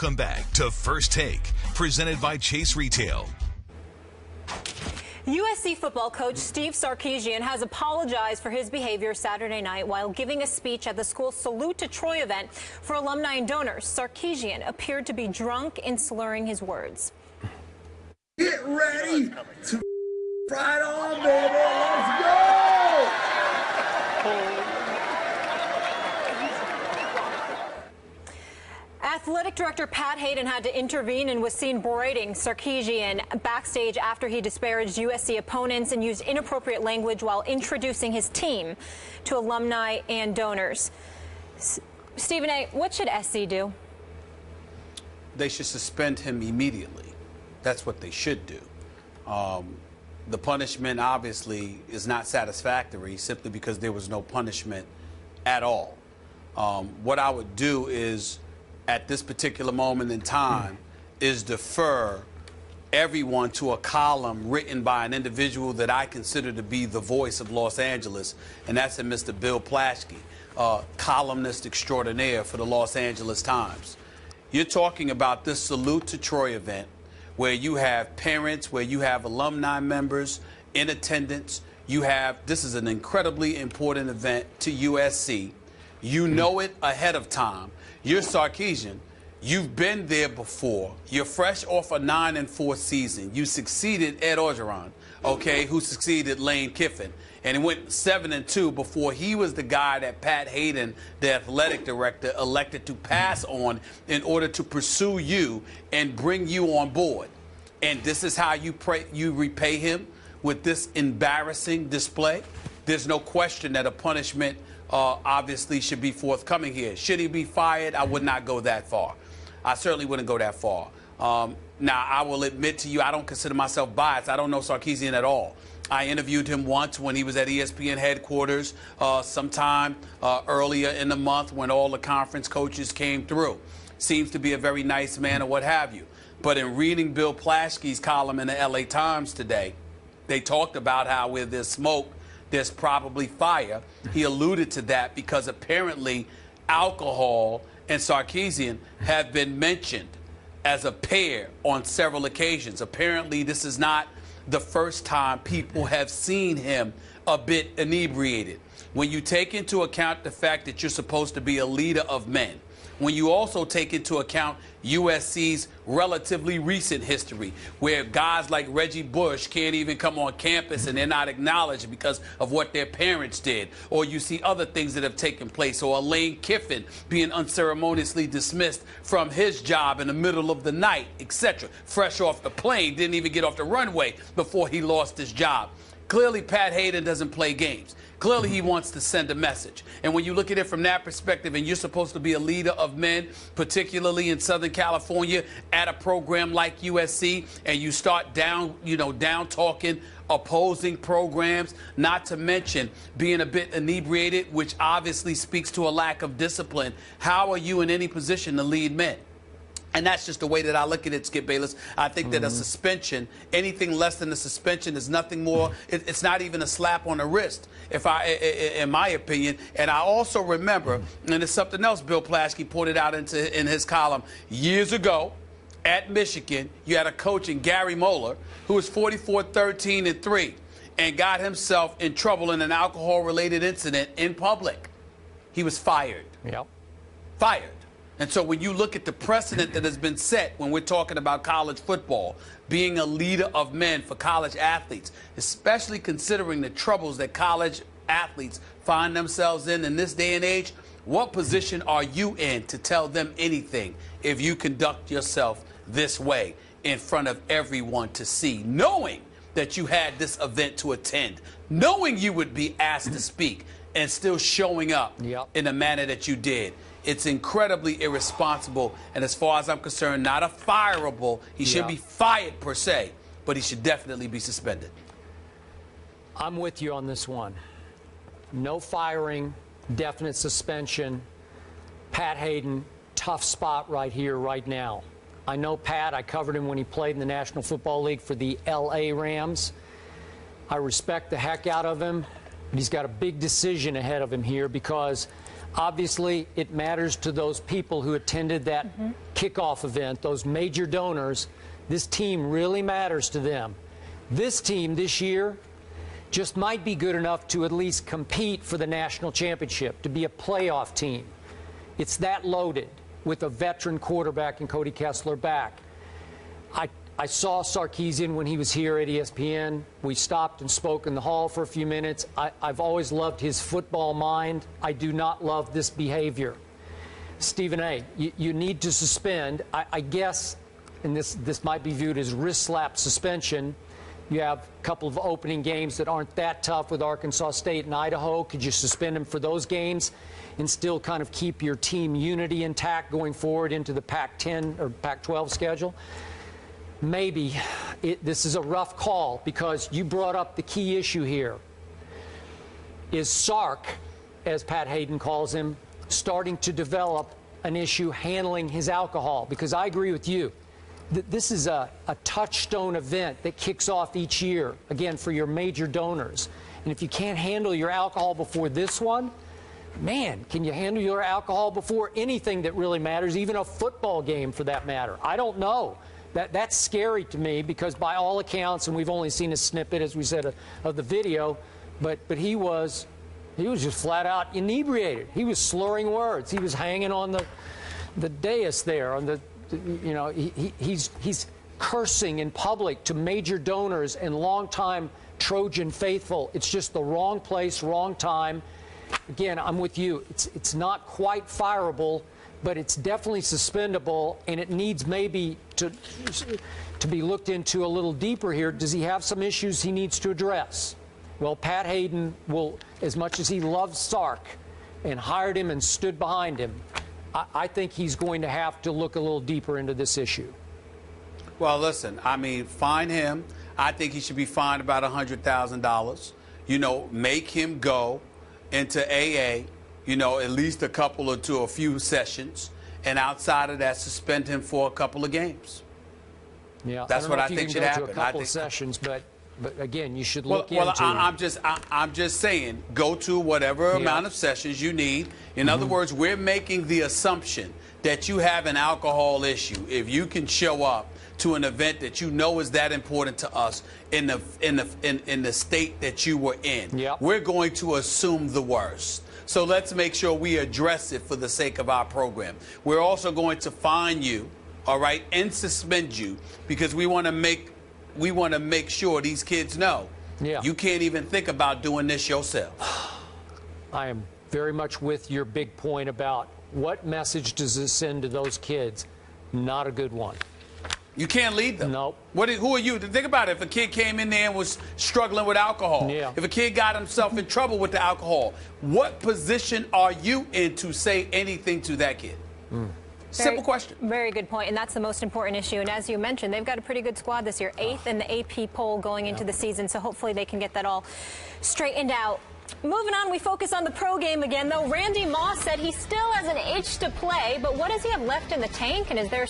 Welcome back to First Take, presented by Chase Retail. USC football coach Steve Sarkisian has apologized for his behavior Saturday night while giving a speech at the school's Salute to Troy event for alumni and donors. Sarkisian appeared to be drunk and slurring his words. Get ready to fight on, baby. Let's go! Athletic director Pat Hayden had to intervene and was seen berating Sarkisian backstage after he disparaged USC opponents and used inappropriate language while introducing his team to alumni and donors. Stephen A., what should SC do? They should suspend him immediately. That's what they should do. The punishment obviously is not satisfactory simply because there was no punishment at all. What I would do is, at this particular moment in time, is defer everyone to a column written by an individual that I consider to be the voice of Los Angeles, and that's in Mr. Bill Plaschke, columnist extraordinaire for the Los Angeles Times. You're talking about this Salute to Troy event where you have parents, where you have alumni members in attendance. This is an incredibly important event to USC. You know it ahead of time. You're Sarkisian. You've been there before. You're fresh off a 9-4 season. You succeeded Ed Orgeron, okay, who succeeded Lane Kiffin. And he went 7-2 before he was the guy that Pat Hayden, the athletic director, elected to pass on in order to pursue you and bring you on board. And this is how you repay him with this embarrassing display. There's no question that a punishment obviously should be forthcoming here. Should he be fired? I would not go that far. I certainly wouldn't go that far. Now, I will admit to you, I don't consider myself biased. I don't know Sarkisian at all. I interviewed him once when he was at ESPN headquarters sometime earlier in the month when all the conference coaches came through. Seems to be a very nice man or what have you. But in reading Bill Plaschke's column in the LA Times today, they talked about how where there's smoke, there's probably fire. He alluded to that because apparently alcohol and Sarkisian have been mentioned as a pair on several occasions. Apparently this is not the first time people have seen him a bit inebriated. When you take into account the fact that you're supposed to be a leader of men, when you also take into account USC's relatively recent history, where guys like Reggie Bush can't even come on campus and they're not acknowledged because of what their parents did, or you see other things that have taken place, or Lane Kiffin being unceremoniously dismissed from his job in the middle of the night, etc., fresh off the plane, didn't even get off the runway before he lost his job. Clearly, Pat Hayden doesn't play games. Clearly, he wants to send a message. And when you look at it from that perspective, and you're supposed to be a leader of men, particularly in Southern California, at a program like USC, and you start down talking opposing programs, not to mention being a bit inebriated, which obviously speaks to a lack of discipline, how are you in any position to lead men? And that's just the way that I look at it, Skip Bayless. I think that a suspension, anything less than a suspension, is nothing more. It's not even a slap on the wrist, in my opinion. And I also remember, and it's something else Bill Plaschke pointed out in his column years ago at Michigan. You had a coach in Gary Moeller who was 44-13-3 and got himself in trouble in an alcohol-related incident in public. He was fired. Yep. Fired. And so when you look at the precedent that has been set when we're talking about college football, being a leader of men for college athletes, especially considering the troubles that college athletes find themselves in this day and age, what position are you in to tell them anything if you conduct yourself this way in front of everyone to see, knowing that you had this event to attend, knowing you would be asked to speak, and still showing up in the manner that you did? It's incredibly irresponsible, and as far as I'm concerned, not a fireable. He should be fired per se, but he should definitely be suspended. I'm with you on this one. No firing, definite suspension. Pat Hayden, tough spot right here, right now. I know Pat. I covered him when he played in the National Football League for the L.A. Rams. I respect the heck out of him, but he's got a big decision ahead of him here because Obviously, it matters to those people who attended that kickoff event, those major donors. This team really matters to them. This team this year just might be good enough to at least compete for the national championship, to be a playoff team. It's that loaded with a veteran quarterback and Cody Kessler back. I saw Sarkisian when he was here at ESPN. We stopped and spoke in the hall for a few minutes. I've always loved his football mind. I do not love this behavior. Stephen A., you need to suspend. I guess, and this might be viewed as wrist slap suspension. You have a couple of opening games that aren't that tough with Arkansas State and Idaho. Could you suspend him for those games and still kind of keep your team unity intact going forward into the Pac-10 or Pac-12 schedule? Maybe. This is a rough call because you brought up the key issue here. Is Sark, as Pat Hayden calls him, starting to develop an issue handling his alcohol? Because I agree with you. This is a touchstone event that kicks off each year, again, for your major donors. And if you can't handle your alcohol before this one, man, can you handle your alcohol before anything that really matters, even a football game for that matter? I don't know. That's scary to me because by all accounts, and we've only seen a snippet, as we said, of the video, but he was just flat out inebriated. He was slurring words. He was hanging on the dais there, on the, you know, he's cursing in public to major donors and longtime Trojan faithful. It's just the wrong place, wrong time. Again, I'm with you. It's not quite fireable, but it's definitely suspendable, and it needs maybe to be looked into a little deeper here. Does he have some issues he needs to address? Well, Pat Hayden will, as much as he loves Sark and hired him and stood behind him, I think he's going to have to look a little deeper into this issue. Well, listen, I mean, fine him. I think he should be fined about $100,000. You know, make him go into AA, you know, at least a couple or a few sessions, and outside of that, suspend him for a couple of games. Yeah, that's what I think should happen. A couple of sessions, but again, you should look into. Well, I'm just saying, go to whatever amount of sessions you need. In other words, we're making the assumption that you have an alcohol issue. If you can show up to an event that you know is that important to us in the state that you were in, we're going to assume the worst. So let's make sure we address it for the sake of our program. We're also going to fine you, all right, and suspend you because we want to make sure these kids know you can't even think about doing this yourself. I am very much with your big point about what message does this send to those kids? Not a good one. You can't lead them. Nope. Who are you? Think about it. If a kid came in there and was struggling with alcohol, if a kid got himself in trouble with the alcohol, what position are you in to say anything to that kid? Simple question. Very good point, and that's the most important issue. And as you mentioned, they've got a pretty good squad this year, 8th in the AP poll going into the season, so hopefully they can get that all straightened out. Moving on, we focus on the pro game again, though. Randy Moss said he still has an itch to play, but what does he have left in the tank, and is there